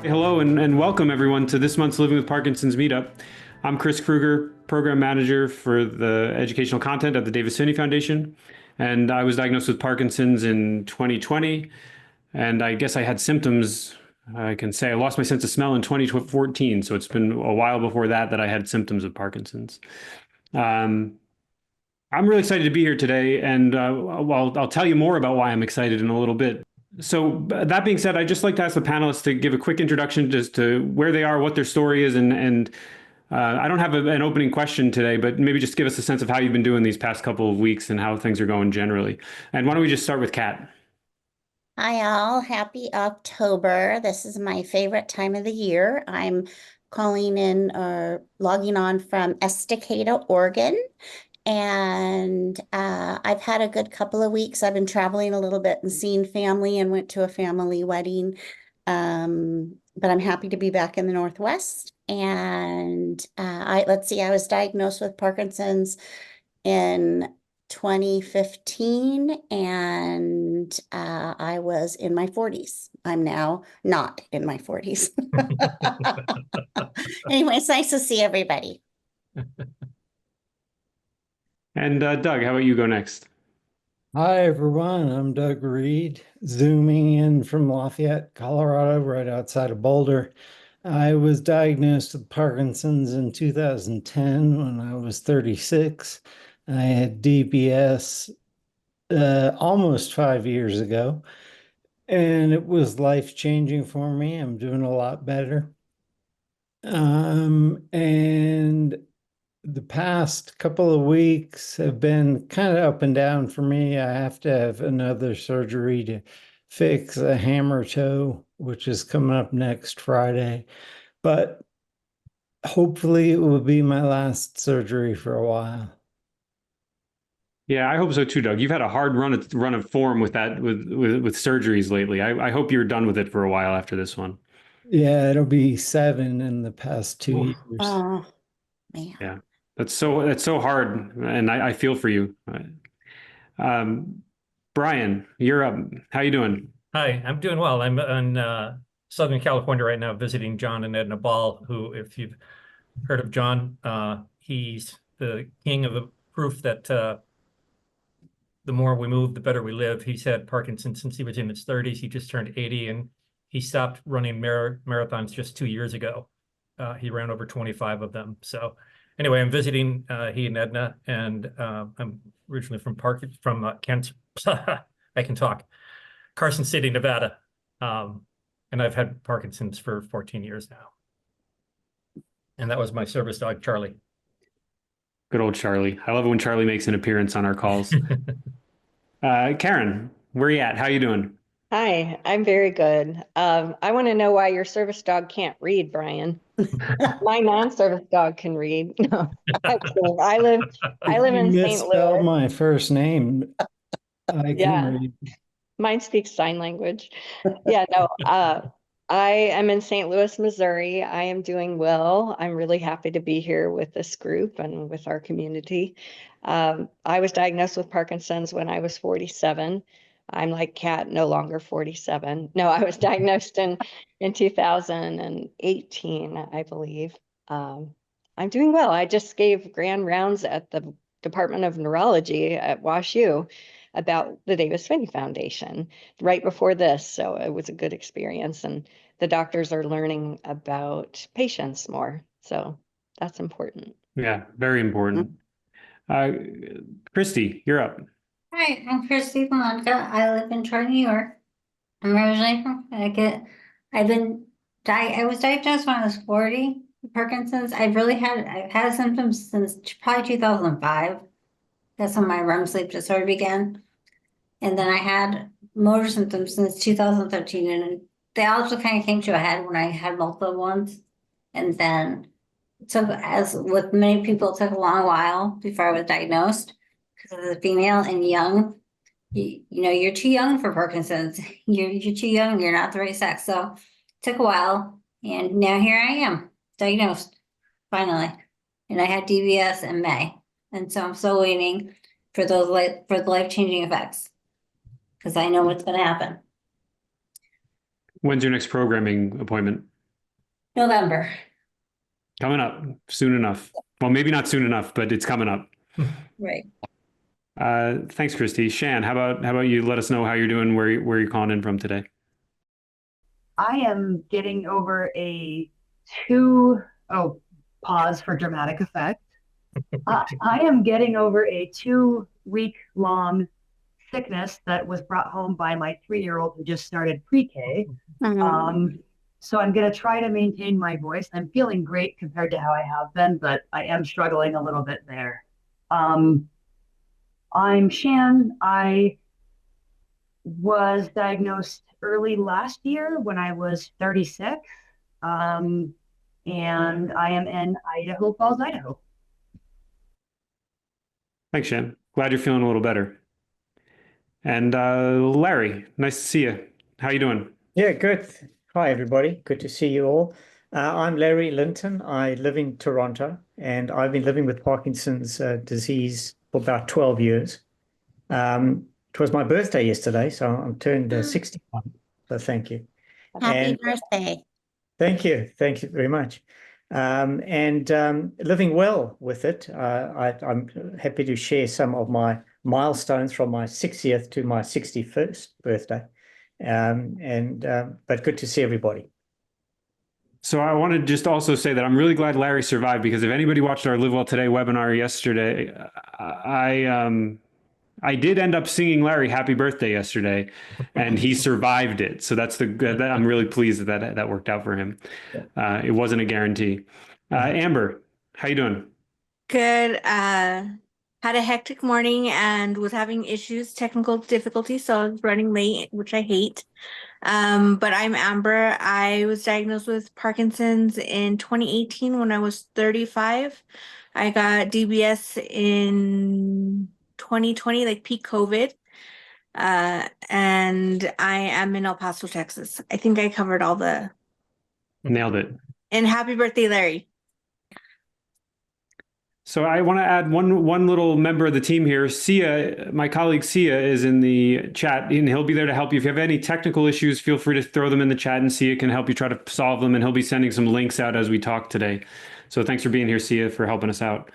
Hello and welcome everyone to this month's Living with Parkinson's Meetup. I'm Chris Kruger, Program Manager for the Educational Content at the Davis Phinney Foundation. And I was diagnosed with Parkinson's in 2020. And I guess I had symptoms. I can say I lost my sense of smell in 2014. So it's been a while before that I had symptoms of Parkinson's. I'm really excited to be here today. And I'll tell you more about why I'm excited in a little bit. So that being said, I'd just like to ask the panelists to give a quick introduction just to where they are, what their story is, and I don't have an opening question today, but maybe just give us a sense of how you've been doing these past couple of weeks and how things are going generally. And why don't we just start with Kat? Hi all, happy October. This is my favorite time of the year. I'm calling in or logging on from Estacada, Oregon. And I've had a good couple of weeks. I've been traveling a little bit and seeing family and went to a family wedding. But I'm happy to be back in the Northwest. And let's see, I was diagnosed with Parkinson's in 2015, and I was in my 40s. I'm now not in my 40s. Anyway, it's nice to see everybody. And Doug, how about you go next? Hi, everyone. I'm Doug Reed, zooming in from Lafayette, Colorado, right outside of Boulder. I was diagnosed with Parkinson's in 2010 when I was 36. I had DBS almost 5 years ago, and it was life-changing for me. I'm doing a lot better. And the past couple of weeks have been kind of up and down for me. I have to have another surgery to fix a hammer toe, which is coming up next Friday. But hopefully it will be my last surgery for a while. Yeah, I hope so too, Doug. You've had a hard run of form with that with surgeries lately. I hope you're done with it for a while after this one. Yeah, it'll be 7 in the past 2 years. Oh, man. Yeah, that's so hard, and I feel for you. Brian, you're up. How you doing? Hi, I'm doing well. I'm in Southern California right now visiting John and Edna Ball, who, if you've heard of John, he's the king of the proof that the more we move, the better we live. He's had Parkinson's since he was in his 30s. He just turned 80, and he stopped running marathons just 2 years ago. He ran over 25 of them. So anyway, I'm visiting he and Edna, and I'm originally from Kent. I can talk. Carson City, Nevada. And I've had Parkinson's for 14 years now. And that was my service dog, Charlie. Good old Charlie. I love it when Charlie makes an appearance on our calls. Karen, where you at? How you doing? Hi, I'm very good. I want to know why your service dog can't read, Brian. My non-service dog can read. No, I'm kidding. I live in St. Misspelled Louis. my first name. I can Yeah. read. Mine speaks sign language. Yeah, no, I am in St. Louis, Missouri. I am doing well. I'm really happy to be here with this group and with our community. I was diagnosed with Parkinson's when I was 47. I'm like Kat, no longer 47. No, I was diagnosed in 2018, I believe. I'm doing well. I just gave grand rounds at the Department of Neurology at WashU about the Davis Phinney Foundation right before this. So it was a good experience, and the doctors are learning about patients more. So that's important. Yeah, very important. Christy, you're up. Hi, I'm Christy Blanca. I live in Troy, New York. I'm originally from Connecticut. I was diagnosed when I was 40 with Parkinson's. I've had symptoms since probably 2005. That's when my REM sleep disorder began. And then I had motor symptoms since 2013, and they all just kind of came to a head when I had multiple ones. And then it took, as with many people, it took a long while before I was diagnosed because as a female and young, you know, you're too young for Parkinson's. You're too young, you're not the right sex. So it took a while, and now here I am, diagnosed, finally. And I had DBS in May. And so I'm still waiting for the life-changing effects, because I know what's gonna happen. When's your next programming appointment? November. Coming up soon enough. Well, maybe not soon enough, but it's coming up. Right. Thanks, Christy. Shan, how about you? Let us know how you're doing, where you're calling in from today. I am getting over pause for dramatic effect. I am getting over a 2-week-long sickness that was brought home by my 3-year-old who just started pre-K. So I'm going to try to maintain my voice. I'm feeling great compared to how I have been, but I am struggling a little bit there. I'm Shan. I was diagnosed early last year when I was 36. And I am in Idaho Falls, Idaho. Thanks, Shan. Glad you're feeling a little better. And Larry, nice to see you. How you doing? Yeah, good. Hi, everybody. Good to see you all. I'm Larry Linton. I live in Toronto, and I've been living with Parkinson's disease for about 12 years. It was my birthday yesterday, so I'm turned 61. So thank you. Happy birthday. Thank you. Thank you very much. Living well with it. I'm happy to share some of my milestones from my 60th to my 61st birthday. But good to see everybody. So I want to just also say that I'm really glad Larry survived, because if anybody watched our Live Well Today webinar yesterday, I did end up singing Larry happy birthday yesterday, and he survived it. So I'm really pleased that worked out for him. It wasn't a guarantee. Amber, how you doing? Good. Had a hectic morning and was having technical difficulties, so I was running late, which I hate. But I'm Amber. I was diagnosed with Parkinson's in 2018 when I was 35. I got DBS in 2020, like peak COVID. And I am in El Paso, Texas. I think I covered all the... Nailed it. And happy birthday, Larry. So I want to add one little member of the team here. Sia, my colleague Sia, is in the chat, and he'll be there to help you. If you have any technical issues, feel free to throw them in the chat, and Sia can help you try to solve them, and he'll be sending some links out as we talk today. So thanks for being here, Sia, for helping us out.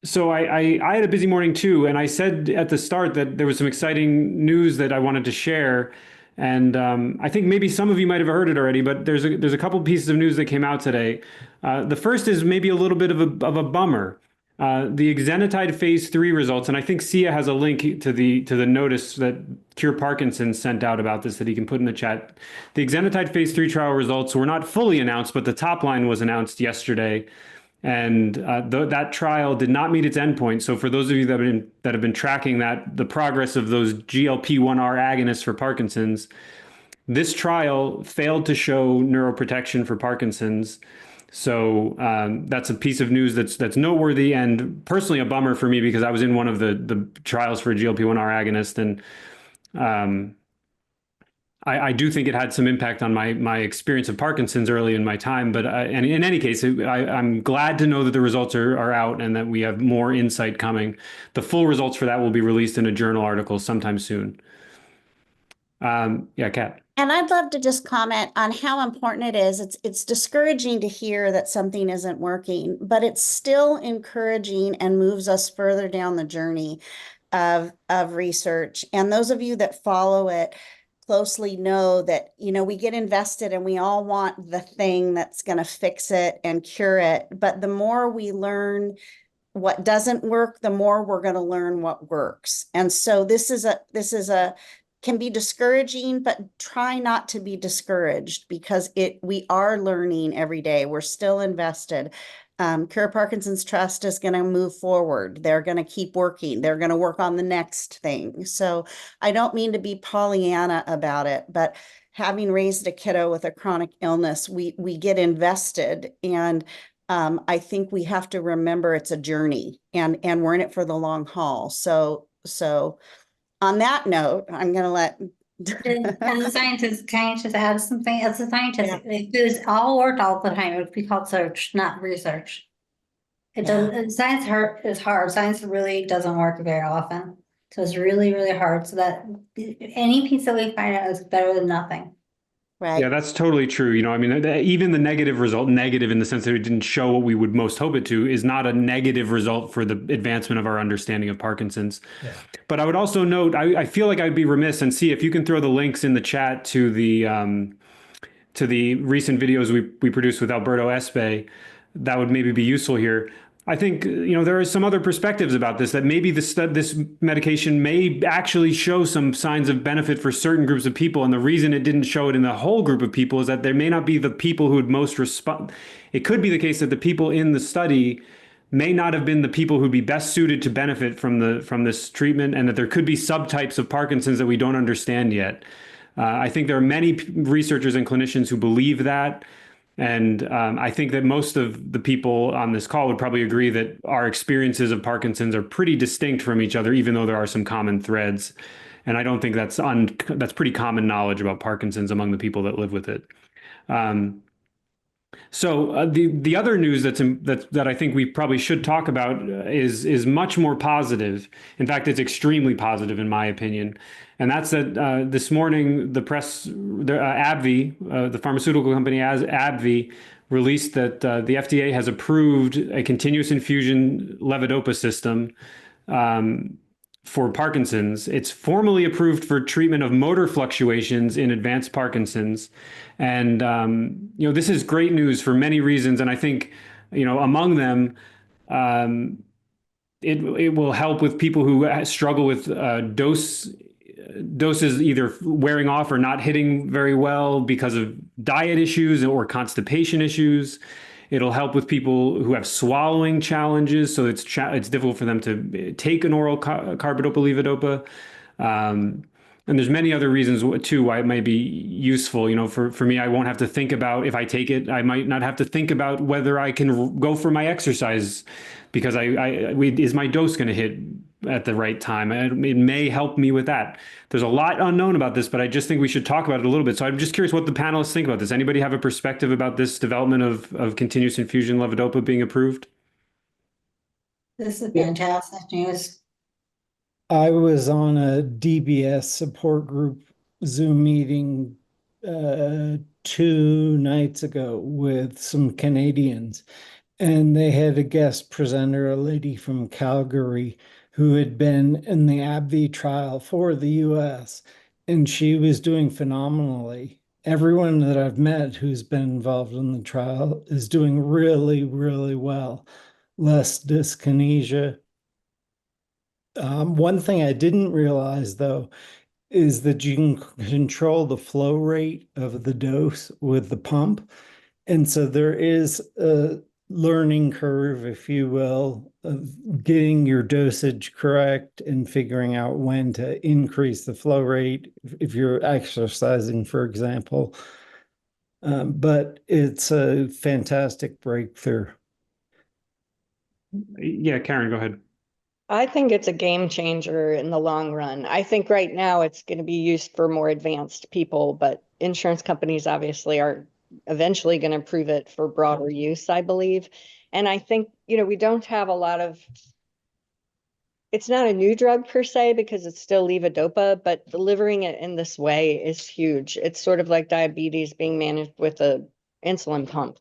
So I had a busy morning too, and I said at the start that there was some exciting news that I wanted to share. And I think maybe some of you might have heard it already, but there's a couple pieces of news that came out today. The first is maybe a little bit of a bummer. The Exenatide phase 3 results, and I think Sia has a link to the notice that Cure Parkinson sent out about this that he can put in the chat. The Exenatide phase 3 trial results were not fully announced, but the top line was announced yesterday. And that trial did not meet its endpoint. So for those of you that have been tracking the progress of those GLP-1R agonists for Parkinson's, this trial failed to show neuroprotection for Parkinson's. So that's a piece of news that's noteworthy, and personally a bummer for me, because I was in one of the trials for a GLP-1R agonist, and I do think it had some impact on my experience of Parkinson's early in my time. But and in any case, I'm glad to know that the results are out and that we have more insight coming. The full results for that will be released in a journal article sometime soon. Yeah, Kat. And I'd love to just comment on how important it is. It's discouraging to hear that something isn't working, but it's still encouraging and moves us further down the journey of research. And those of you that follow it closely know that, we get invested and we all want the thing that's going to fix it and cure it. But the more we learn what doesn't work, the more we're going to learn what works. And so this is can be discouraging, but try not to be discouraged, because we are learning every day. We're still invested. Cure Parkinson's Trust is going to move forward. They're going to keep working. They're going to work on the next thing. So I don't mean to be Pollyanna about it, but having raised a kiddo with a chronic illness, we get invested. And I think we have to remember it's a journey, and we're in it for the long haul. So on that note, I'm going to let... As a scientist, can I just add something? As a scientist, if it was all worked all the time, it would be called search, not research. It does. Science is hard. Science really doesn't work very often. So it's really, really hard. So that any piece that we find out is better than nothing. right? Yeah, that's totally true. I mean, even the negative result, negative in the sense that it didn't show what we would most hope it to, is not a negative result for the advancement of our understanding of Parkinson's. Yeah. But I would also note, I feel like I'd be remiss, and see if you can throw the links in the chat to the recent videos we produced with Alberto Espe, that would maybe be useful here. I think there are some other perspectives about this, that maybe this medication may actually show some signs of benefit for certain groups of people, and the reason it didn't show it in the whole group of people is that there may not be the people who would most respond. It could be the case that the people in the study may not have been the people who'd be best suited to benefit from this treatment, and that there could be subtypes of Parkinson's that we don't understand yet. I think there are many researchers and clinicians who believe that. And I think that most of the people on this call would probably agree that our experiences of Parkinson's are pretty distinct from each other, even though there are some common threads. And I don't think that's pretty common knowledge about Parkinson's among the people that live with it. So the other news that I think we probably should talk about is much more positive. In fact, it's extremely positive in my opinion, and that's that this morning the AbbVie, the pharmaceutical company as AbbVie, released that the FDA has approved a continuous infusion levodopa system for Parkinson's. It's formally approved for treatment of motor fluctuations in advanced Parkinson's. And, this is great news for many reasons. And I think, among them, it will help with people who struggle with doses either wearing off or not hitting very well because of diet issues or constipation issues. It'll help with people who have swallowing challenges, so it's difficult for them to take an oral carbidopa levodopa. And there's many other reasons too why it might be useful. For me, I won't have to think about, if I take it, I might not have to think about whether I can go for my exercise, because is my dose going to hit at the right time? It may help me with that. There's a lot unknown about this, but I just think we should talk about it a little bit. So I'm just curious what the panelists think about this. Anybody have a perspective about this development of continuous infusion levodopa being approved? This is fantastic news. I was on a DBS support group Zoom meeting 2 nights ago with some Canadians, and they had a guest presenter, a lady from Calgary, who had been in the AbbVie trial for the US, and she was doing phenomenally. Everyone that I've met who's been involved in the trial is doing really, really well. Less dyskinesia. One thing I didn't realize, though, is that you can control the flow rate of the dose with the pump. And so there is a learning curve, if you will, of getting your dosage correct and figuring out when to increase the flow rate if you're exercising, for example. But it's a fantastic breakthrough. Yeah, Karen, go ahead. I think it's a game changer in the long run. I think right now it's going to be used for more advanced people, but insurance companies obviously are eventually going to approve it for broader use, I believe. And I think, we don't have a lot of, it's not a new drug per se because it's still levodopa, but delivering it in this way is huge. It's sort of like diabetes being managed with a insulin pump.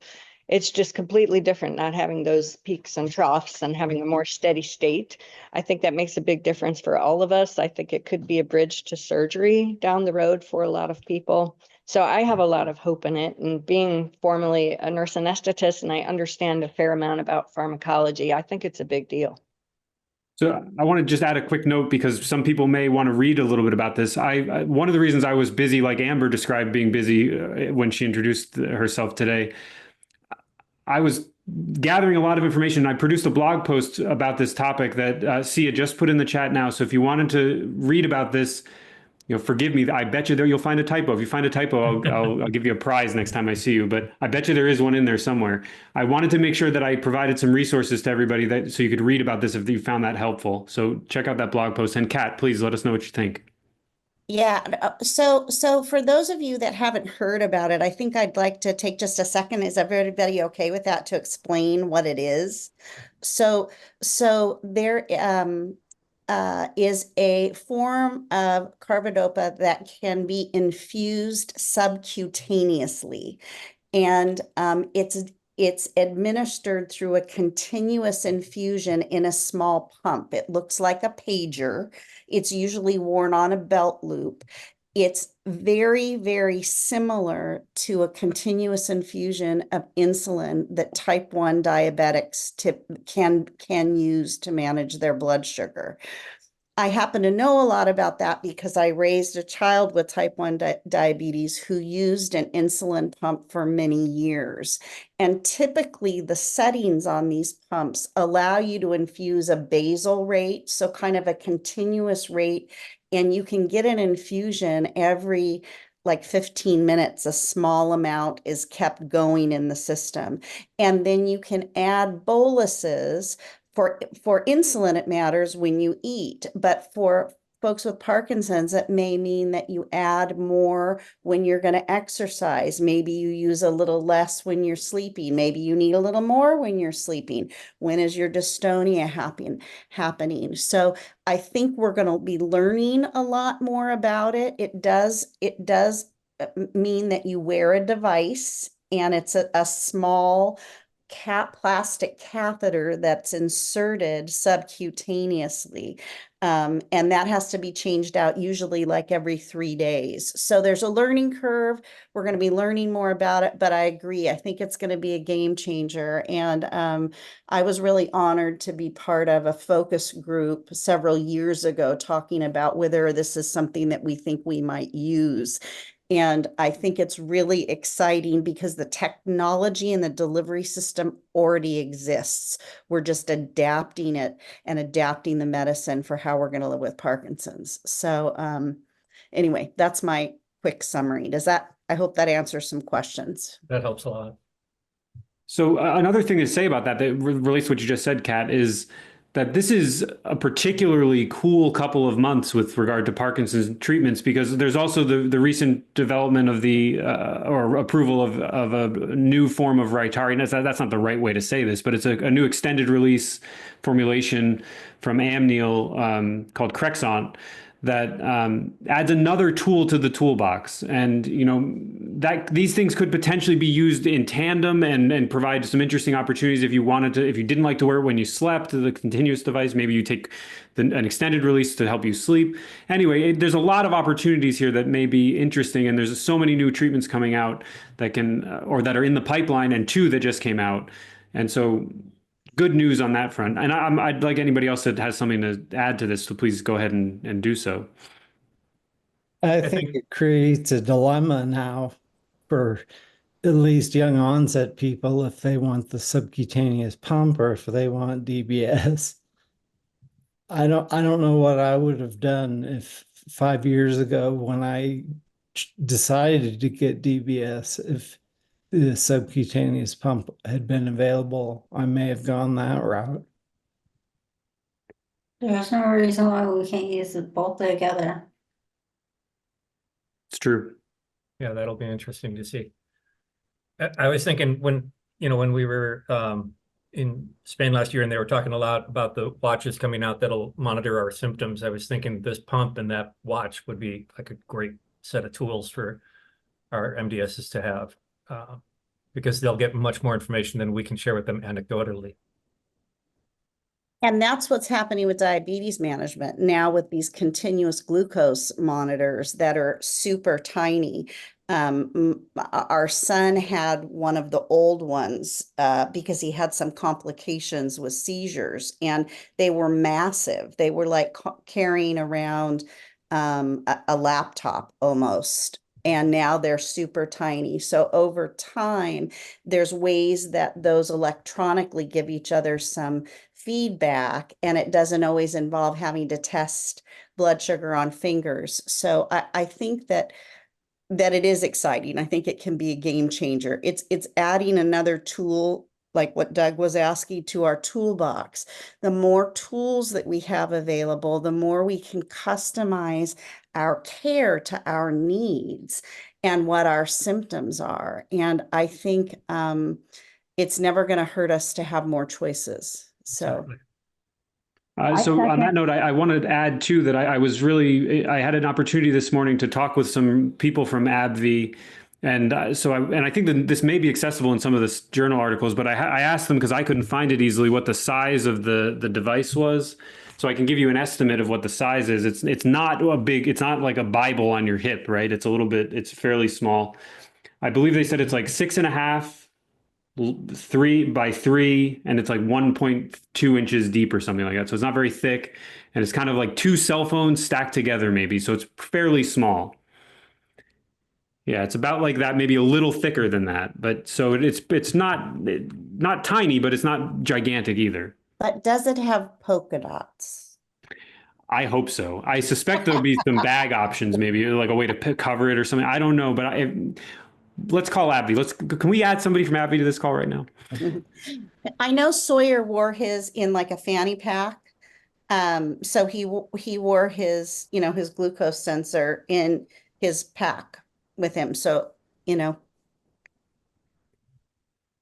It's just completely different, not having those peaks and troughs and having a more steady state. I think that makes a big difference for all of us. I think it could be a bridge to surgery down the road for a lot of people. So I have a lot of hope in it. And being formerly a nurse anesthetist, and I understand a fair amount about pharmacology, I think it's a big deal. So I want to just add a quick note, because some people may want to read a little bit about this. One of the reasons I was busy, like Amber described being busy when she introduced herself today, I was gathering a lot of information. I produced a blog post about this topic that Sia just put in the chat now. So if you wanted to read about this, forgive me, I bet you there you'll find a typo. If you find a typo, I'll give you a prize next time I see you. But I bet you there is one in there somewhere. I wanted to make sure that I provided some resources to everybody so you could read about this if you found that helpful. So check out that blog post. And Kat, please let us know what you think. Yeah, so for those of you that haven't heard about it, I think I'd like to take just a second. Is everybody okay with that, to explain what it is? So there, is a form of carbidopa that can be infused subcutaneously. And it's administered through a continuous infusion in a small pump. It looks like a pager. It's usually worn on a belt loop. It's very, very similar to a continuous infusion of insulin that type 1 diabetics can use to manage their blood sugar. I happen to know a lot about that because I raised a child with type 1 diabetes who used an insulin pump for many years. And typically the settings on these pumps allow you to infuse a basal rate, so kind of a continuous rate, and you can get an infusion every like 15 minutes. A small amount is kept going in the system. And then you can add boluses. For insulin, it matters when you eat, but for folks with Parkinson's, it may mean that you add more when you're going to exercise. Maybe you use a little less when you're sleeping. Maybe you need a little more when you're sleeping. When is your dystonia happening? So I think we're going to be learning a lot more about it. It does mean that you wear a device, and it's a small plastic catheter that's inserted subcutaneously. And that has to be changed out usually like every 3 days. So there's a learning curve. We're going to be learning more about it, but I agree. I think it's going to be a game changer. And I was really honored to be part of a focus group several years ago talking about whether this is something that we think we might use. And I think it's really exciting because the technology and the delivery system already exists. We're just adapting it and adapting the medicine for how we're going to live with Parkinson's. So anyway, that's my quick summary. I hope that answers some questions. That helps a lot. So another thing to say about that relates to what you just said, Kat, is that this is a particularly cool couple of months with regard to Parkinson's treatments, because there's also the recent development of or approval of a new form of Rytary. That's not the right way to say this, but it's a new extended release formulation from Amneal called Crexont that adds another tool to the toolbox. And, that these things could potentially be used in tandem and provide some interesting opportunities if you didn't like to wear it when you slept, the continuous device, maybe you take an extended release to help you sleep. Anyway, there's a lot of opportunities here that may be interesting. And there's so many new treatments coming out that or that are in the pipeline, and 2 that just came out. And so good news on that front. And I'd like anybody else that has something to add to this to please go ahead and do so. I think it creates a dilemma now for at least young onset people if they want the subcutaneous pump or if they want DBS. I don't know what I would have done if 5 years ago when I decided to get DBS, if the subcutaneous pump had been available, I may have gone that route. There's no reason why we can't use it both together. It's true. Yeah, that'll be interesting to see. I was thinking when we were in Spain last year and they were talking a lot about the watches coming out that'll monitor our symptoms, I was thinking this pump and that watch would be like a great set of tools for our MDSs to have, because they'll get much more information than we can share with them anecdotally. And that's what's happening with diabetes management now with these continuous glucose monitors that are super tiny. Our son had one of the old ones because he had some complications with seizures, and they were massive. They were like carrying around a laptop almost. And now they're super tiny. So over time, there's ways that those electronically give each other some feedback, and it doesn't always involve having to test blood sugar on fingers. So I think that it is exciting. I think it can be a game changer. It's adding another tool, like what Doug was asking, to our toolbox. The more tools that we have available, the more we can customize our care to our needs and what our symptoms are. And I think it's never going to hurt us to have more choices. So Exactly. So on that second. note, I wanted to add too that I had an opportunity this morning to talk with some people from AbbVie. And I think that this may be accessible in some of the journal articles, but I asked them because I couldn't find it easily what the size of the device was. So I can give you an estimate of what the size is. It's not it's not like a Bible on your hip, right? It's fairly small. I believe they said it's like 6.5 3 by 3, and it's like 1.2 inches deep or something like that. So it's not very thick, and it's kind of like 2 cell phones stacked together, maybe. So it's fairly small. Yeah, it's about like that, maybe a little thicker than that. But so it's not tiny, but it's not gigantic either. But does it have polka dots? I hope so. I suspect there'll be some bag options, maybe like a way to cover it or something. I don't know, but let's call AbbVie. Can we add somebody from AbbVie to this call right now? I know Sawyer wore his in like a fanny pack. So he wore his, his glucose sensor in his pack with him. So,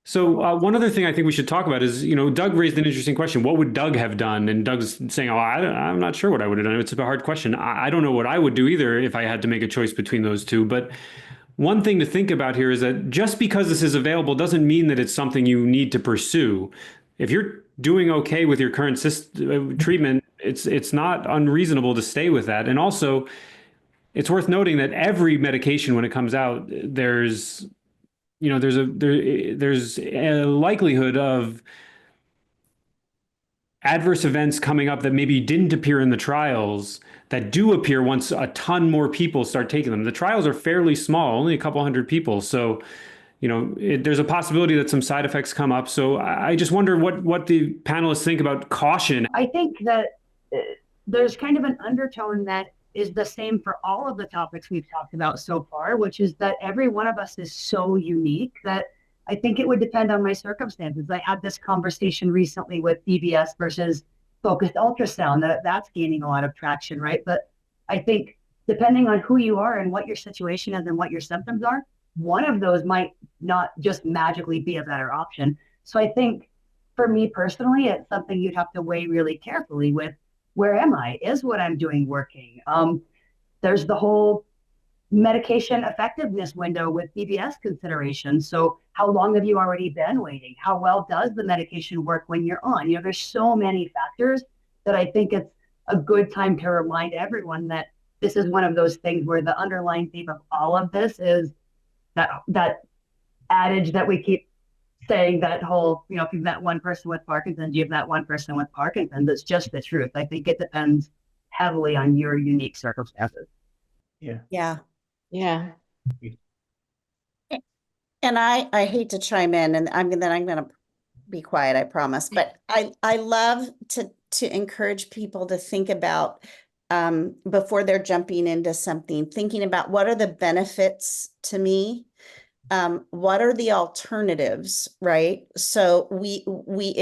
So one other thing I think we should talk about is, Doug raised an interesting question. What would Doug have done? And Doug's saying, oh, I'm not sure what I would have done. It's a hard question. I don't know what I would do either if I had to make a choice between those two. But one thing to think about here is that just because this is available doesn't mean that it's something you need to pursue. If you're doing okay with your current treatment, it's not unreasonable to stay with that. And also, it's worth noting that every medication, when it comes out, there's a likelihood of adverse events coming up that maybe didn't appear in the trials that do appear once a ton more people start taking them. The trials are fairly small, only a couple hundred people. So, there's a possibility that some side effects come up. So I just wonder what the panelists think about caution. I think that there's kind of an undertone that is the same for all of the topics we've talked about so far, which is that every one of us is so unique that I think it would depend on my circumstances. I had this conversation recently with DBS versus focused ultrasound, that's gaining a lot of traction, right? But I think depending on who you are and what your situation is and what your symptoms are, one of those might not just magically be a better option. So I think for me personally, it's something you'd have to weigh really carefully with, where am I? Is what I'm doing working? There's the whole medication effectiveness window with BBS considerations. So how long have you already been waiting? How well does the medication work when you're on? There's so many factors that I think it's a good time to remind everyone that this is one of those things where the underlying theme of all of this is that adage that we keep saying, that whole, if you've met one person with Parkinson's, you have that one person with Parkinson's. That's just the truth. I think it depends heavily on your unique circumstances. Yeah. yeah. Yeah. And I hate to chime in, and I'm going to be quiet, I promise. But I love to encourage people to think about before they're jumping into something, thinking about what are the benefits to me. What are the alternatives, right? So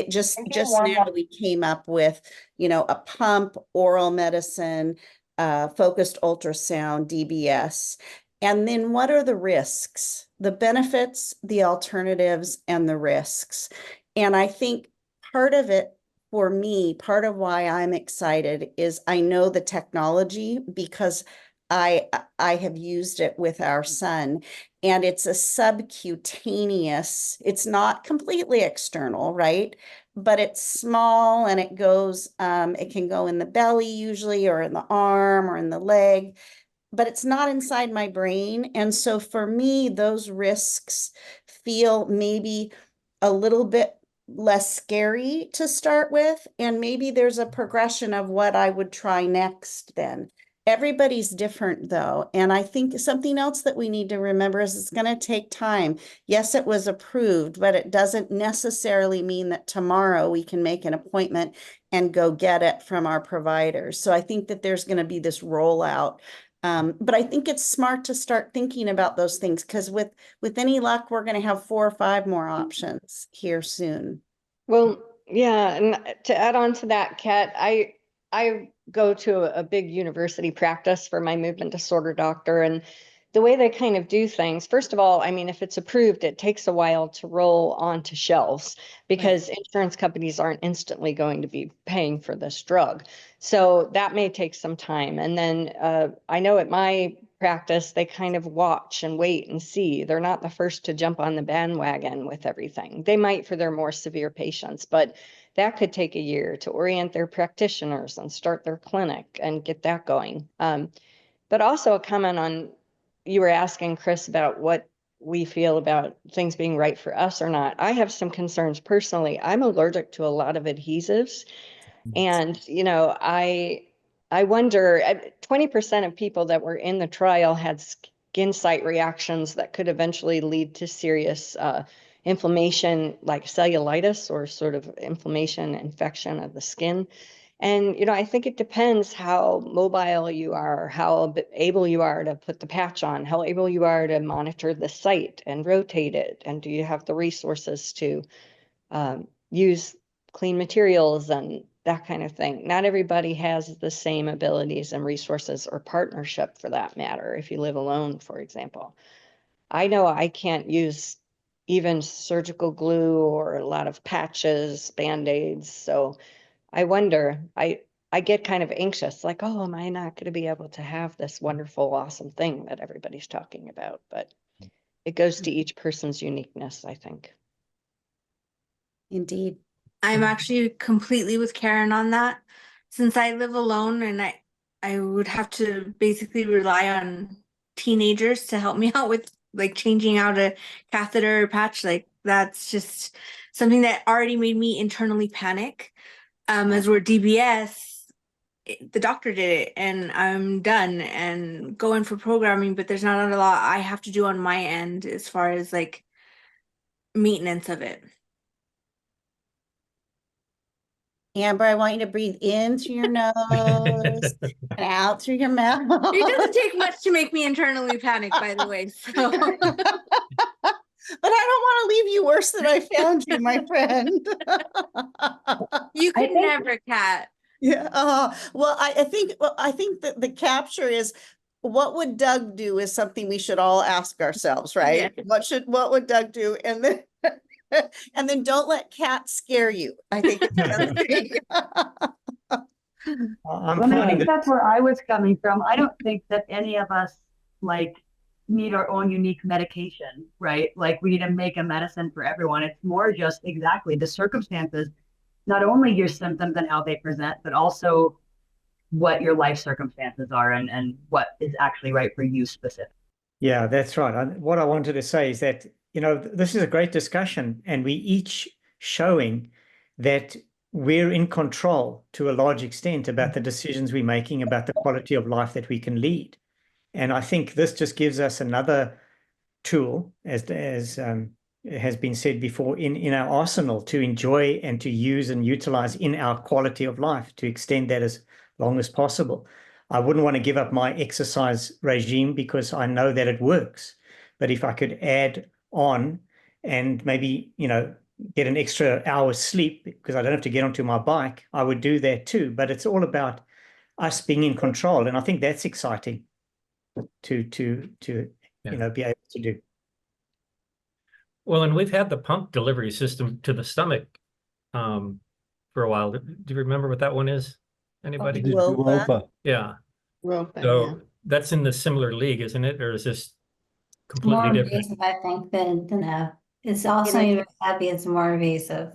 just now we came up with, a pump, oral medicine, focused ultrasound, DBS. And then what are the risks, the benefits, the alternatives, and the risks? And I think part of it for me, part of why I'm excited is I know the technology because I have used it with our son, and it's a subcutaneous, it's not completely external, right? But it's small and it goes, it can go in the belly usually, or in the arm or in the leg, but it's not inside my brain. And so for me, those risks feel maybe a little bit less scary to start with. And maybe there's a progression of what I would try next then. Everybody's different though. And I think something else that we need to remember is it's going to take time. Yes, it was approved, but it doesn't necessarily mean that tomorrow we can make an appointment and go get it from our providers. So I think that there's going to be this rollout. But I think it's smart to start thinking about those things because with any luck, we're going to have 4 or 5 more options here soon. Well, yeah, and to add on to that, Kat, I go to a big university practice for my movement disorder doctor, and the way they kind of do things, first of all, I mean, if it's approved, it takes a while to roll onto shelves because insurance companies aren't instantly going to be paying for this drug. So that may take some time. And then I know at my practice, they kind of watch and wait and see. They're not the first to jump on the bandwagon with everything. They might for their more severe patients, but that could take a year to orient their practitioners and start their clinic and get that going. But also a comment on, you were asking, Chris, about what we feel about things being right for us or not. I have some concerns personally. I'm allergic to a lot of adhesives. And, you know, I wonder, 20% of people that were in the trial had skin site reactions that could eventually lead to serious inflammation, like cellulitis or sort of inflammation, infection of the skin. And, you know, I think it depends how mobile you are, how able you are to put the patch on, how able you are to monitor the site and rotate it. And do you have the resources to use clean materials and that kind of thing? Not everybody has the same abilities and resources, or partnership for that matter, if you live alone, for example. I know I can't use even surgical glue or a lot of patches, Band-Aids. So I wonder, I get kind of anxious, like, oh, am I not going to be able to have this wonderful, awesome thing that everybody's talking about? But it goes to each person's uniqueness, I think. Indeed. I'm actually completely with Karen on that. Since I live alone and I would have to basically rely on teenagers to help me out with like changing out a catheter or patch, like that's just something that already made me internally panic. As we're DBS, the doctor did it and I'm done and going for programming, but there's not a lot I have to do on my end as far as like maintenance of it. Amber, I want you to breathe in through your nose and out through your mouth. It doesn't take much to make me internally panic, by the way. So, but I don't want to leave you worse than I found you, my friend. you could never, Kat. Yeah. Well, I think that the capture is, what would Doug do is something we should all ask ourselves, right? Yeah. What would Doug do? And then and then don't let Kat scare you. I think it's the other thing. Well, I think that's where I was coming from. I don't think that any of us like need our own unique medication, right? Like we need to make a medicine for everyone. It's more just exactly the circumstances, not only your symptoms and how they present, but also what your life circumstances are and what is actually right for you specifically. Yeah, that's right. What I wanted to say is that, you know, this is a great discussion, and we each showing that we're in control to a large extent about the decisions we're making, about the quality of life that we can lead. And I think this just gives us another tool, as has been said before, in our arsenal to enjoy and to use and utilize in our quality of life, to extend that as long as possible. I wouldn't want to give up my exercise regime because I know that it works. But if I could add on and maybe, you know, get an extra hour's sleep because I don't have to get onto my bike, I would do that too. But it's all about us being in control. And I think that's exciting to you know, be able to do. Well, and we've had the pump delivery system to the stomach for a while. Do you remember what that one is? Anybody? Duopa. Yeah. Ropa, So that's in the similar league, isn't it? Or is this completely More different? invasive, I think, than it's also even happy it's more invasive.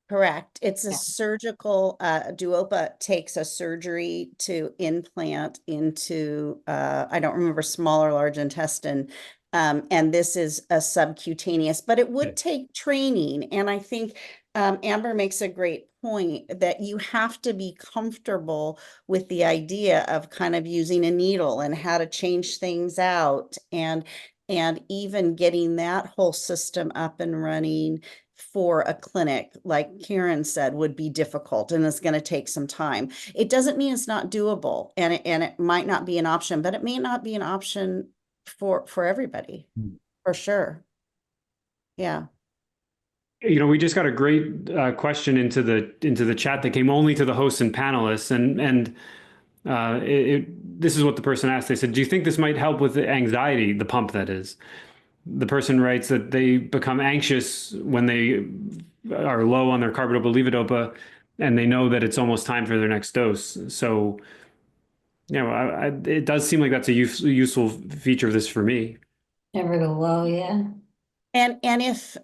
Correct. It's a surgical, Duopa takes a surgery to implant into, I don't remember, small or large intestine. And this is a subcutaneous, but it would take training. And I think Amber makes a great point that you have to be comfortable with the idea of kind of using a needle and how to change things out, and even getting that whole system up and running for a clinic, like Karen said, would be difficult and it's going to take some time. It doesn't mean it's not doable, and it might not be an option, but it may not be an option for everybody, for sure. Yeah. You know, we just got a great question into the chat that came only to the hosts and panelists, and This is what the person asked. They said, do you think this might help with the anxiety, the pump that is? The person writes that they become anxious when they are low on their carbidopa levodopa and they know that it's almost time for their next dose. So, it does seem like that's a useful feature of this for me. Never go low, yeah. And if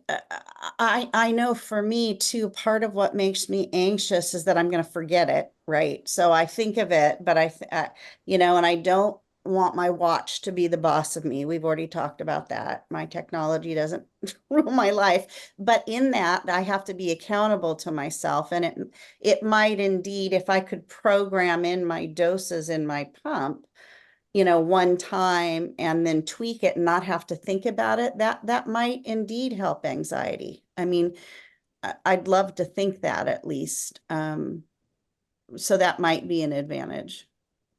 I know for me too, part of what makes me anxious is that I'm going to forget it, right? So I think of it, but and I don't want my watch to be the boss of me. We've already talked about that. My technology doesn't rule my life, but in that I have to be accountable to myself. And it might indeed, if I could program in my doses in my pump, one time and then tweak it and not have to think about it, that might indeed help anxiety. I mean, I'd love to think that at least. So that might be an advantage.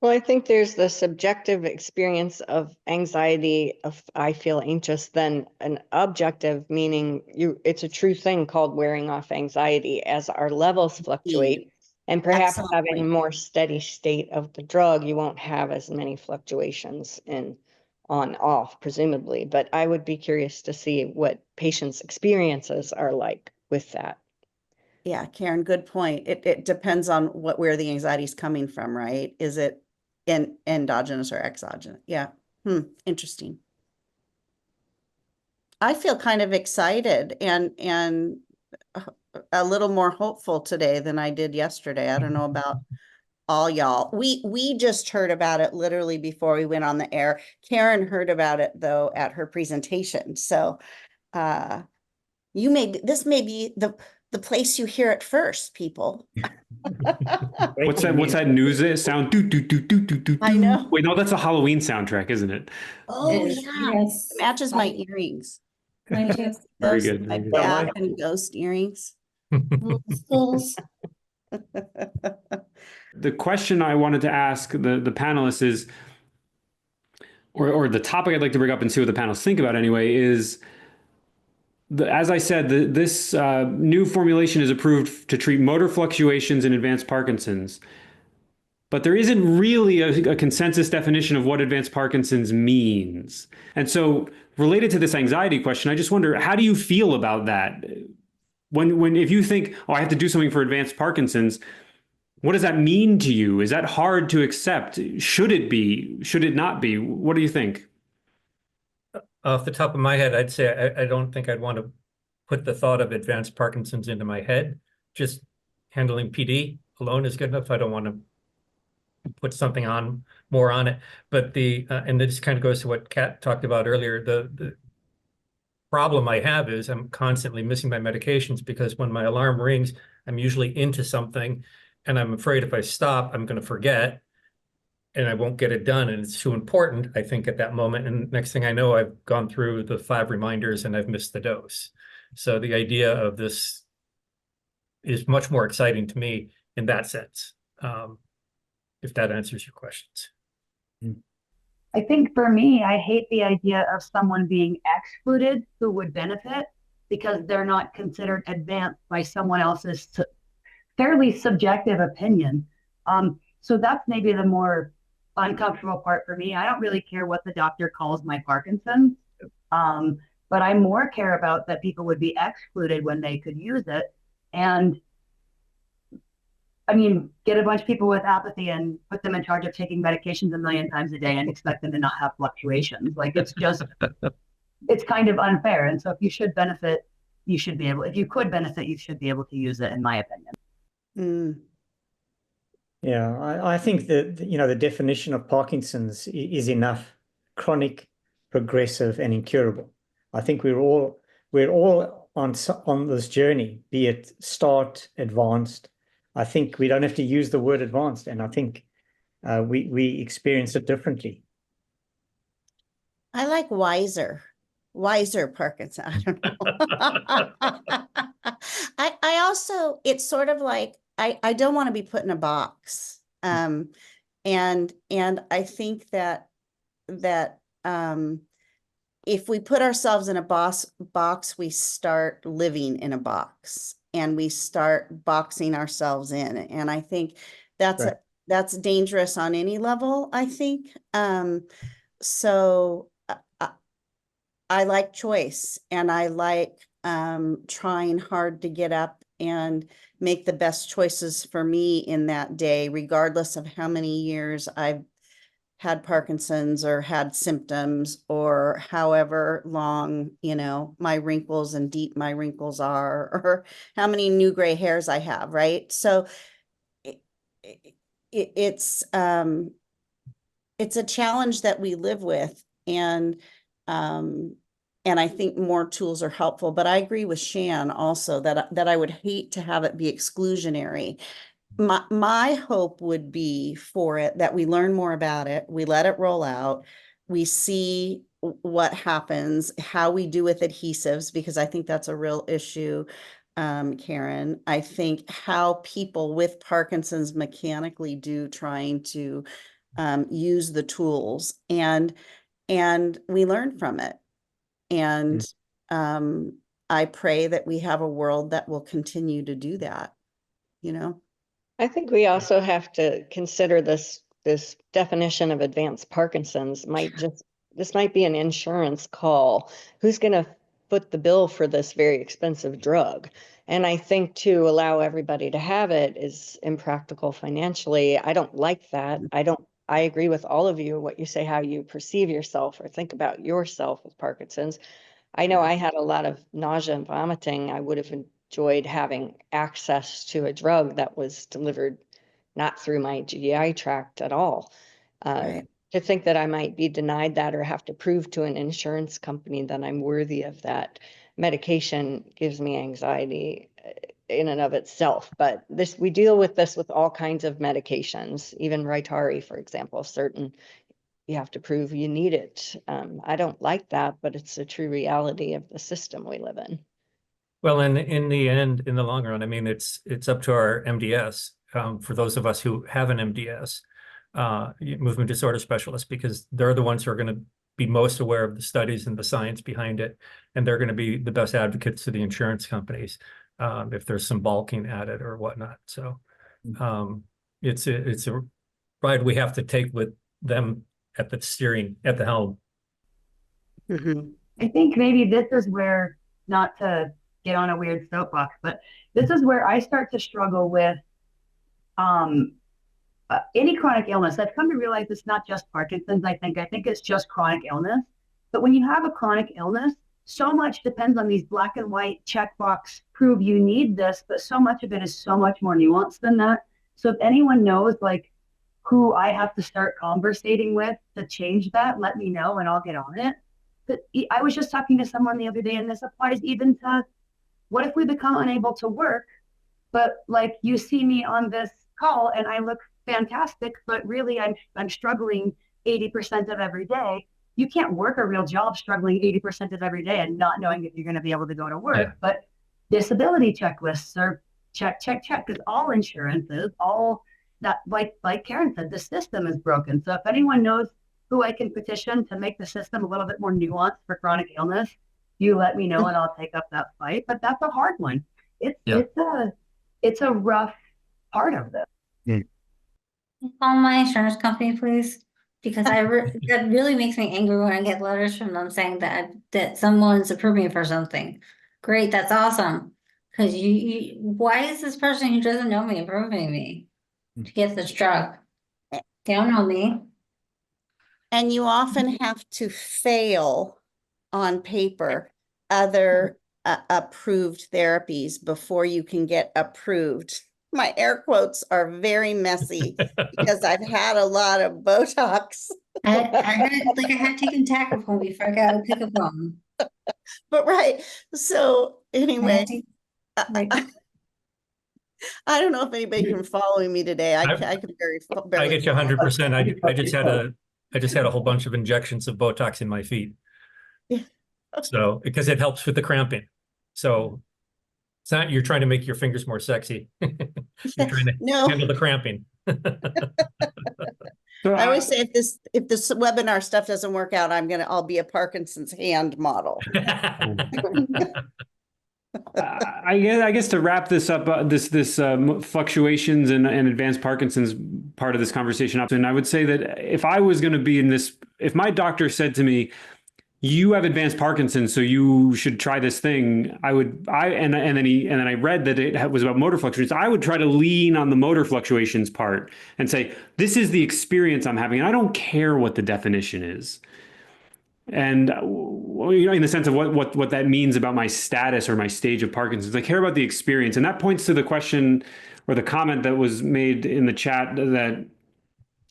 Well, I think there's the subjective experience of anxiety, of I feel anxious, then an objective, meaning it's a true thing called wearing off anxiety as our levels fluctuate. And perhaps Excellent having a point. more steady state of the drug, you won't have as many fluctuations in on off, presumably. But I would be curious to see what patients' experiences are like with that. Yeah, Karen, good point. It depends on where the anxiety is coming from, right? Is it endogenous or exogenous? Yeah. Interesting. I feel kind of excited and a little more hopeful today than I did yesterday. I don't know about all y'all. We just heard about it literally before we went on the air. Karen heard about it though at her presentation. So this may be the place you hear it first, people. What's that news sound? Do, do, do, do, do, do, I do. know. Wait, no, that's a Halloween soundtrack, isn't it? Oh Yes, yeah. yes. It matches my earrings. Mine too. Very Those, good. my Very good. bat and ghost earrings. Schools. The question I wanted to ask the panelists is, or the topic I'd like to bring up and see what the panelists think about anyway, is as I said, this new formulation is approved to treat motor fluctuations in advanced Parkinson's. But there isn't really a consensus definition of what advanced Parkinson's means. And so related to this anxiety question, I just wonder, how do you feel about that? If you think, oh, I have to do something for advanced Parkinson's, what does that mean to you? Is that hard to accept? Should it be? Should it not be? What do you think? Off the top of my head, I'd say I don't think I'd want to put the thought of advanced Parkinson's into my head. Just handling PD alone is good enough. I don't want to put something more on it. But and this kind of goes to what Kat talked about earlier. The problem I have is I'm constantly missing my medications because when my alarm rings, I'm usually into something and I'm afraid if I stop, I'm going to forget and I won't get it done. And it's too important, I think, at that moment. And next thing I know, I've gone through the 5 reminders and I've missed the dose. So the idea of this is much more exciting to me in that sense, if that answers your questions. I think for me, I hate the idea of someone being excluded who would benefit because they're not considered advanced by someone else's fairly subjective opinion. So that's maybe the more uncomfortable part for me. I don't really care what the doctor calls my Parkinson's, but I more care about that people would be excluded when they could use it. And I mean, get a bunch of people with apathy and put them in charge of taking medications 1 million times a day and expect them to not have fluctuations. Like it's kind of unfair. And so if you should benefit, if you could benefit, you should be able to use it, in my opinion. Yeah, I think that, the definition of Parkinson's is enough: chronic, progressive, and incurable. I think we're all on this journey, be it start, advanced. I think we don't have to use the word advanced, and I think we experience it differently. I like wiser Parkinson. I don't know. I also, it's sort of like, I don't want to be put in a box. And I think that if we put ourselves in a box, we start living in a box and we start boxing ourselves in. And I think that's Right. that's dangerous on any level, I think. So I like choice, and I like trying hard to get up and make the best choices for me in that day, regardless of how many years I've had Parkinson's or had symptoms, or however long, my wrinkles and deep my wrinkles are, or how many new gray hairs I have, right? So it's a challenge that we live with, and I think more tools are helpful. But I agree with Shan also that I would hate to have it be exclusionary. My hope would be for it that we learn more about it, we let it roll out, we see what happens, how we do with adhesives, because I think that's a real issue. Karen, I think how people with Parkinson's mechanically do, trying to use the tools, and we learn from it. And I pray that we have a world that will continue to do that, I think we also have to consider this definition of advanced Parkinson's this might be an insurance call. Who's going to foot the bill for this very expensive drug? And I think to allow everybody to have it is impractical financially. I don't like that. I agree with all of you, what you say, how you perceive yourself or think about yourself with Parkinson's. I know I had a lot of nausea and vomiting. I would have enjoyed having access to a drug that was delivered not through my GI tract at all. Right. To think that I might be denied that or have to prove to an insurance company that I'm worthy of that medication gives me anxiety in and of itself. But we deal with this with all kinds of medications, even Rytari, for example, you have to prove you need it. I don't like that, but it's a true reality of the system we live in. Well, in the end, in the long run, I mean, it's up to our MDS, for those of us who have an MDS, movement disorder specialists, because they're the ones who are going to be most aware of the studies and the science behind it, and they're going to be the best advocates to the insurance companies if there's some balking added or whatnot. So it's a ride we have to take with them at the helm. I think maybe this is where, not to get on a weird soapbox, but this is where I start to struggle with any chronic illness. I've come to realize it's not just Parkinson's. I think it's just chronic illness. But when you have a chronic illness, so much depends on these black and white checkbox prove you need this, but so much of it is so much more nuanced than that. So if anyone knows like who I have to start conversating with to change that, let me know and I'll get on it. But I was just talking to someone the other day, and this applies even to what if we become unable to work, but like you see me on this call and I look fantastic, but really I'm struggling 80% of every day. You can't work a real job struggling 80% of every day and not knowing if you're going to be able to go to work. Yeah. But disability checklists are check, because all insurances, all that, like Karen said, the system is broken. So if anyone knows who I can petition to make the system a little bit more nuanced for chronic illness, you let me know and I'll take up that fight. But that's a hard one. It's a rough part of this. Call my insurance company, please, because that really makes me angry when I get letters from them saying that someone's approving me for something. Great, that's awesome. Because why is this person who doesn't know me approving me to get this drug? They don't know me. And you often have to fail on paper other approved therapies before you can get approved. My air quotes are very messy because I've had a lot of Botox. I had taken Tacopone before I got Picapone. But right, so anyway, I don't know if anybody can follow me today. I can barely. I get you 100%. I just had a whole bunch of injections of Botox in my feet. Yeah. So because it helps with the cramping. So it's not you're trying to make your fingers more sexy. You're trying to handle the cramping. I always say if this webinar stuff doesn't work out, I'll be a Parkinson's hand model. I guess to wrap this up, this fluctuations and advanced Parkinson's part of this conversation up, and I would say that if I was going to be in this, if my doctor said to me, "You have advanced Parkinson's, so you should try this thing," and then I read that it was about motor fluctuations. I would try to lean on the motor fluctuations part and say, "This is the experience I'm having, and I don't care what the definition is." And in the sense of what that means about my status or my stage of Parkinson's, I care about the experience, and that points to the question or the comment that was made in the chat that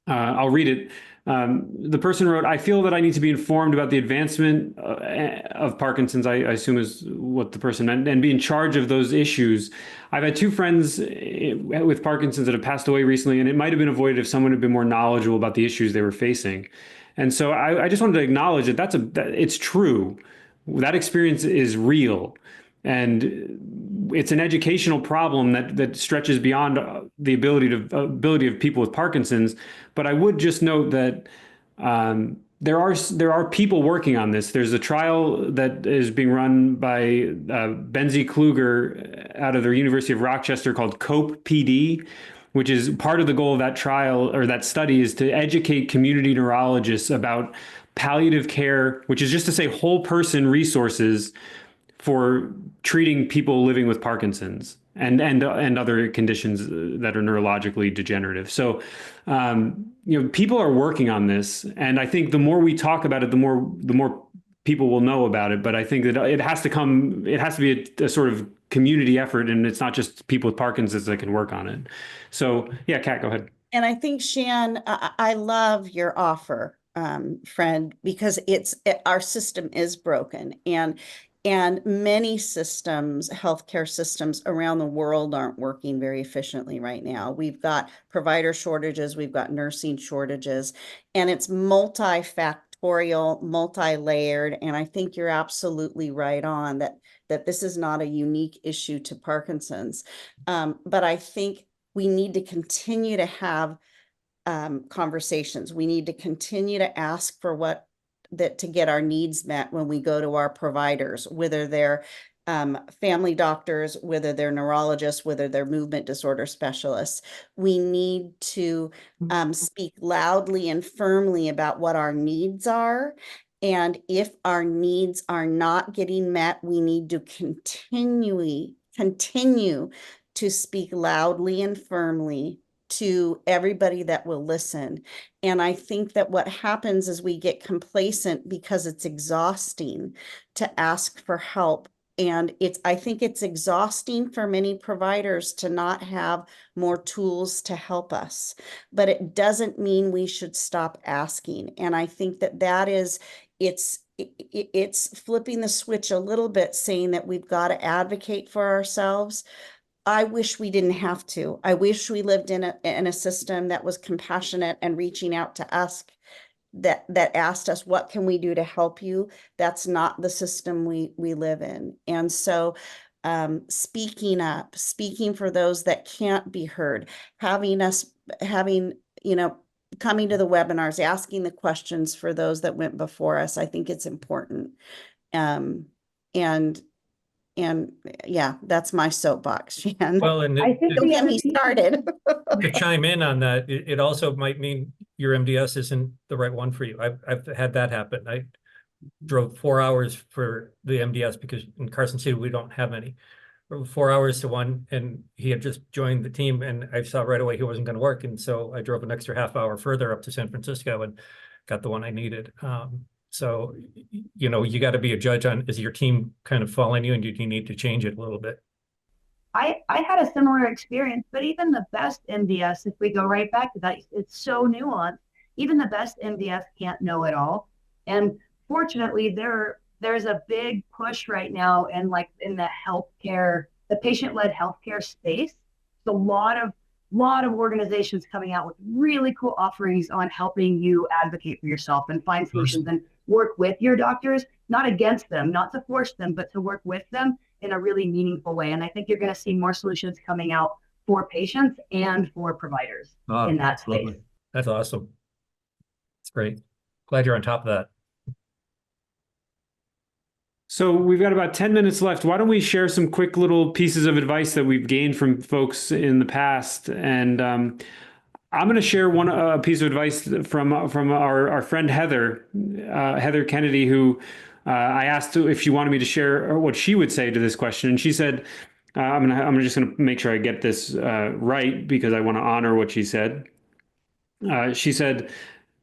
I'll read it. The person wrote, "I feel that I need to be informed about the advancement of Parkinson's," I assume is what the person meant, "and be in charge of those issues. I've had 2 friends with Parkinson's that have passed away recently, and it might have been avoided if someone had been more knowledgeable about the issues they were facing." And so I just wanted to acknowledge that it's true. That experience is real. And it's an educational problem that stretches beyond the ability of people with Parkinson's. But I would just note that there are people working on this. There's a trial that is being run by Benzie Kluger out of the University of Rochester called COPE PD, which is part of the goal of that trial or that study is to educate community neurologists about palliative care, which is just to say whole person resources for treating people living with Parkinson's and other conditions that are neurologically degenerative. So, people are working on this, and I think the more we talk about it, the more people will know about it. But I think that it has to be a sort of community effort, and it's not just people with Parkinson's that can work on it. So, yeah, Kat, go ahead. And I think, Shan, I love your offer, friend, because our system is broken, and many systems, healthcare systems around the world aren't working very efficiently right now. We've got provider shortages, we've got nursing shortages, and it's multifactorial, multi-layered. And I think you're absolutely right on that this is not a unique issue to Parkinson's. But I think we need to continue to have conversations. We need to continue to ask for to get our needs met when we go to our providers, whether they're family doctors, whether they're neurologists, whether they're movement disorder specialists. We need to speak loudly and firmly about what our needs are. And if our needs are not getting met, we need to continue to speak loudly and firmly to everybody that will listen. And I think that what happens is we get complacent because it's exhausting to ask for help. And I think it's exhausting for many providers to not have more tools to help us, but it doesn't mean we should stop asking. And I think it's flipping the switch a little bit, saying that we've got to advocate for ourselves. I wish we didn't have to. I wish we lived in a system that was compassionate and reaching out to us, that asked us, what can we do to help you? That's not the system we live in. And so speaking up, speaking for those that can't be heard, coming to the webinars, asking the questions for those that went before us, I think it's important. And yeah, that's my soapbox, Shan. Well, and Don't get me started. to chime in on that, it also might mean your MDS isn't the right one for you. I've had that happen. I drove 4 hours for the MDS because in Carson City, we don't have any. 4 hours to one, and he had just joined the team, and I saw right away he wasn't going to work. And so I drove an extra half hour further up to San Francisco and got the one I needed. So, you got to be a judge on, is your team kind of following you, and do you need to change it a little bit? I had a similar experience, but even the best MDS, if we go right back to that, it's so nuanced. Even the best MDS can't know it all. And fortunately, there's a big push right now in the healthcare, the patient-led healthcare space. A lot of organizations coming out with really cool offerings on helping you advocate for yourself and find solutions and work with your doctors, not against them, not to force them, but to work with them in a really meaningful way. And I think you're going to see more solutions coming out for patients and for providers in that space. That's awesome. That's great. Glad you're on top of that. So we've got about 10 minutes left. Why don't we share some quick little pieces of advice that we've gained from folks in the past? And I'm going to share one piece of advice from our friend Heather, Heather Kennedy, who I asked if she wanted me to share what she would say to this question, and she said, I'm just going to make sure I get this right because I want to honor what she said. She said,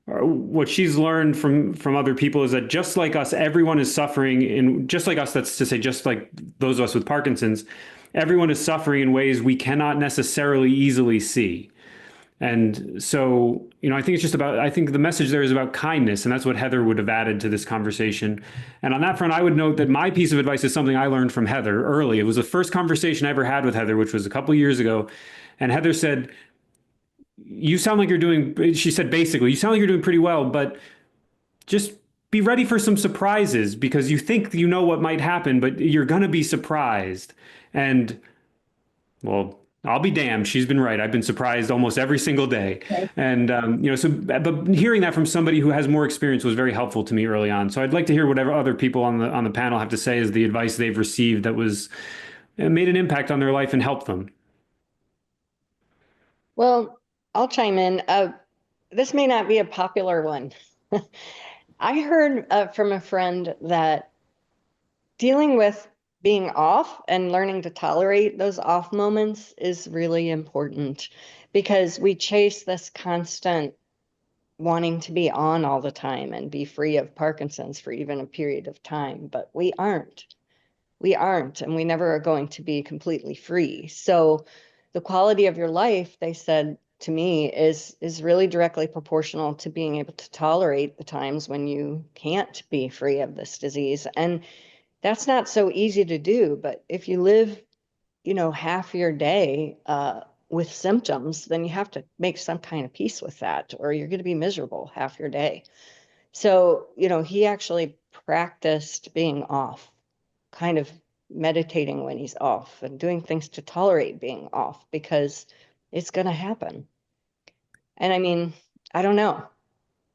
what she's learned from other people is that just like us, everyone is suffering in just like us. That's to say, just like those of us with Parkinson's, everyone is suffering in ways we cannot necessarily easily see. And so, I think it's just about, I think the message there is about kindness, and that's what Heather would have added to this conversation. And on that front, I would note that my piece of advice is something I learned from Heather early. It was the first conversation I ever had with Heather, which was a couple years ago. And Heather said, you sound like you're doing, she said, basically, you sound like you're doing pretty well, but just be ready for some surprises because you think you know what might happen, but you're going to be surprised. And well, I'll be damned. She's been right. I've been surprised almost every single day. Okay. And, but hearing that from somebody who has more experience was very helpful to me early on. So I'd like to hear whatever other people on the panel have to say as the advice they've received that was made an impact on their life and helped them. Well, I'll chime in. This may not be a popular one. I heard from a friend that dealing with being off and learning to tolerate those off moments is really important because we chase this constant wanting to be on all the time and be free of Parkinson's for even a period of time, but we aren't. We aren't, and we never are going to be completely free. So the quality of your life, they said to me, is really directly proportional to being able to tolerate the times when you can't be free of this disease. And that's not so easy to do, but if you live, half your day with symptoms, then you have to make some kind of peace with that, or you're going to be miserable half your day. So, he actually practiced being off, kind of meditating when he's off and doing things to tolerate being off because it's going to happen. And I mean, I don't know.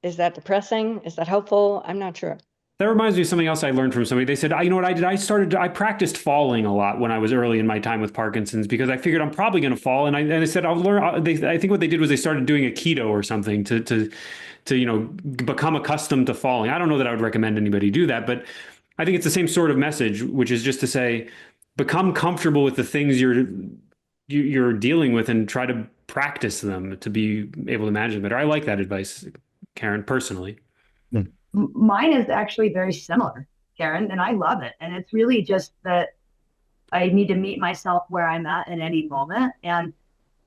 Is that depressing? Is that helpful? I'm not sure. That reminds me of something else I learned from somebody. They said, you know what I did? I practiced falling a lot when I was early in my time with Parkinson's because I figured I'm probably going to fall. And I said, I'll learn. I think what they did was they started doing a keto or something to become accustomed to falling. I don't know that I would recommend anybody do that, but I think it's the same sort of message, which is just to say, become comfortable with the things you're dealing with and try to practice them to be able to manage them better. I like that advice, Karen, personally. Mine is actually very similar, Karen, and I love it. And it's really just that I need to meet myself where I'm at in any moment. And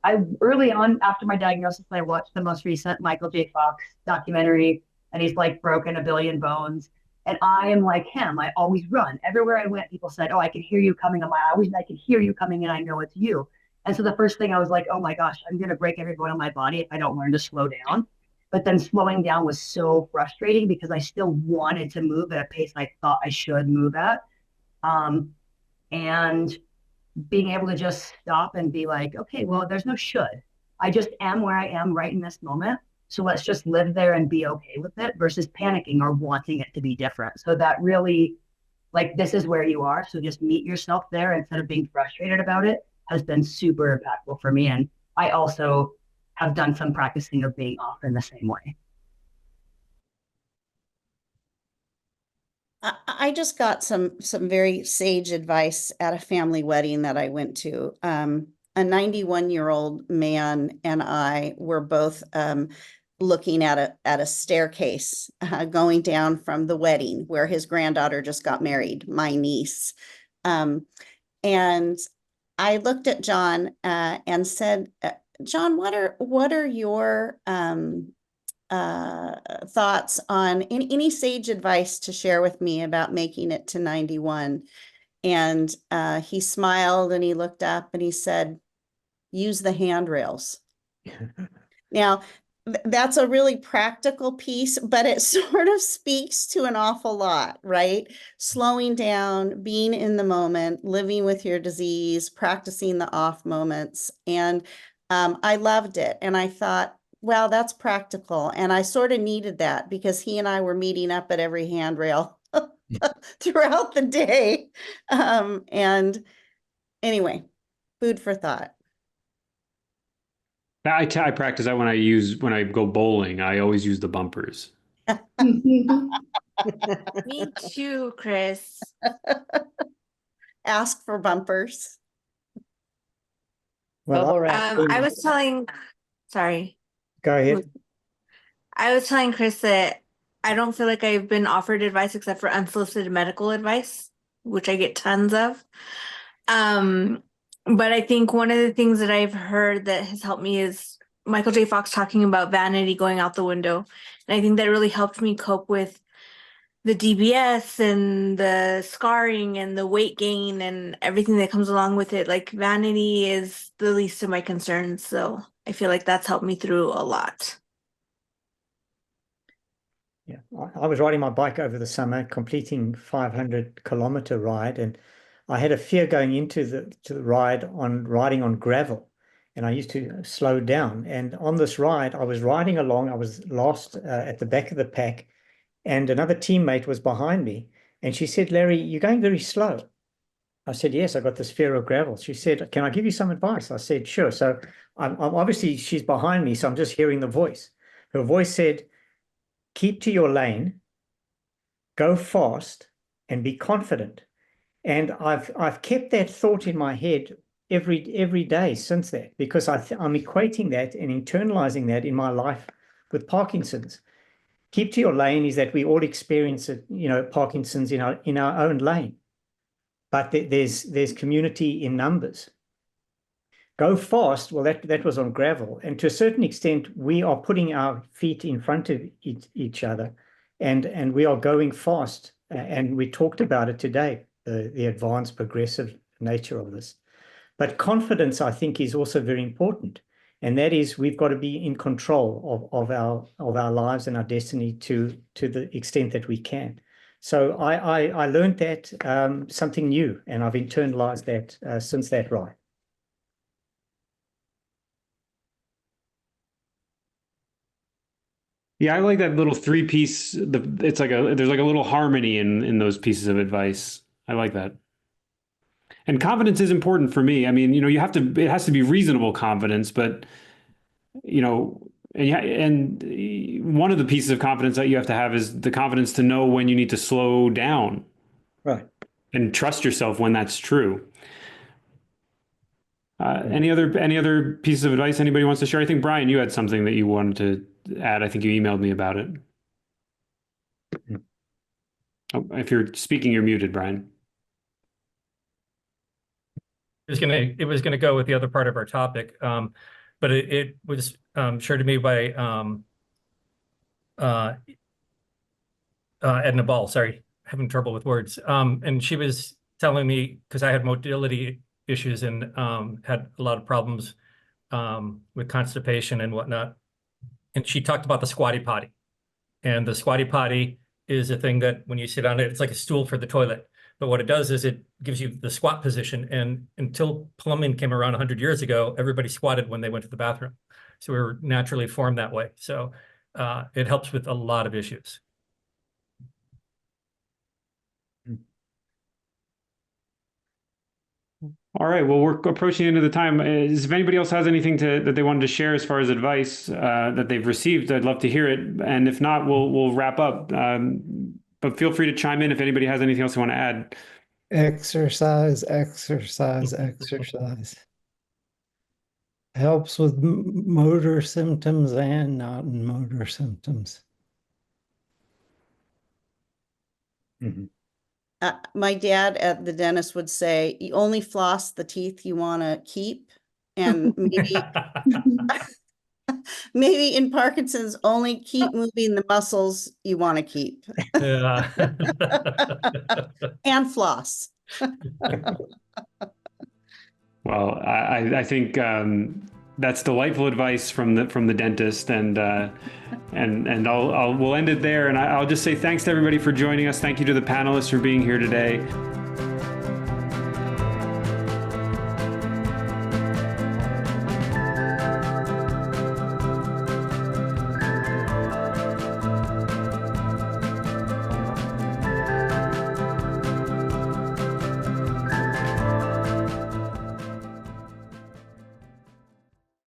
I early on after my diagnosis, I watched the most recent Michael J. Fox documentary, and he's like broken a billion bones. And I am like him. I always run. Everywhere I went, people said, "Oh, I can hear you coming on I can hear you coming and I know it's you." And so the first thing I was like, "Oh my gosh, I'm going to break every bone in my body if I don't learn to slow down." But then slowing down was so frustrating because I still wanted to move at a pace I thought I should move at. And being able to just stop and be like, okay, well, there's no should. I just am where I am right in this moment. So let's just live there and be okay with it versus panicking or wanting it to be different. So that really, like, this is where you are. So just meet yourself there instead of being frustrated about it has been super impactful for me. And I also have done some practicing of being off in the same way. I just got some very sage advice at a family wedding that I went to. A 91-year-old man and I were both looking at a staircase going down from the wedding where his granddaughter just got married, my niece. And I looked at John and said, John, what are your thoughts on any sage advice to share with me about making it to 91? And he smiled and he looked up and he said, use the handrails. Now, that's a really practical piece, but it sort of speaks to an awful lot, right? Slowing down, being in the moment, living with your disease, practicing the off moments. And I loved it. And I thought, wow, that's practical. And I sort of needed that because he and I were meeting up at every handrail throughout the day. And anyway, food for thought. I practice that when I go bowling. I always use the bumpers. Me too, Chris. Ask for bumpers. Well, Bubble wrap. I was telling, sorry. go ahead. I was telling Chris that I don't feel like I've been offered advice except for unsolicited medical advice, which I get tons of. But I think one of the things that I've heard that has helped me is Michael J. Fox talking about vanity going out the window. And I think that really helped me cope with the DBS and the scarring and the weight gain and everything that comes along with it. Like vanity is the least of my concerns. So I feel like that's helped me through a lot. Yeah, I was riding my bike over the summer, completing 500-kilometer ride, and I had a fear going into the ride on riding on gravel, and I used to slow down. And on this ride, I was riding along. I was lost at the back of the pack, and another teammate was behind me, and she said, "Larry, you're going very slow." I said, "Yes, I got this fear of gravel." She said, "Can I give you some advice?" I said, "Sure." So I'm obviously she's behind me, so I'm just hearing the voice. Her voice said, "Keep to your lane, go fast, and be confident." And I've kept that thought in my head every day since that, because I'm equating that and internalizing that in my life with Parkinson's. Keep to your lane is that we all experience it, Parkinson's in our own lane, but there's community in numbers. Go fast, well, that was on gravel. And to a certain extent, we are putting our feet in front of each other, and we are going fast. And we talked about it today, the advanced progressive nature of this. But confidence, I think, is also very important. And that is, we've got to be in control of our lives and our destiny to the extent that we can. So I learned that something new, and I've internalized that since that ride. Yeah, I like that little three-piece. There's like a little harmony in those pieces of advice. I like that. And confidence is important for me. I mean, it has to be reasonable confidence, but and one of the pieces of confidence that you have to have is the confidence to know when you need to slow down. Right. And trust yourself when that's true. Any other pieces of advice anybody wants to share? I think, Brian, you had something that you wanted to add. I think you emailed me about it. Oh, if you're speaking, you're muted, Brian. It was gonna go with the other part of our topic, but it was shared to me by Edna Ball. Sorry, having trouble with words. And she was telling me, because I had motility issues and had a lot of problems with constipation and whatnot. And she talked about the squatty potty. And the squatty potty is a thing that when you sit on it, it's like a stool for the toilet. But what it does is it gives you the squat position. And until plumbing came around 100 years ago, everybody squatted when they went to the bathroom. So we were naturally formed that way. So it helps with a lot of issues. All right. Well, we're approaching the end of the time. If anybody else has anything that they wanted to share as far as advice that they've received, I'd love to hear it. And if not, we'll wrap up. But feel free to chime in if anybody has anything else they want to add. Exercise, exercise, exercise. Helps with motor symptoms and non-motor symptoms. Mm-hmm. My dad at the dentist would say, you only floss the teeth you want to keep. And maybe in Parkinson's, only keep moving the muscles you want to keep. Yeah. And floss. Well, I think that's delightful advice from the dentist, and we'll end it there. And I'll just say thanks to everybody for joining us. Thank you to the panelists for being here today.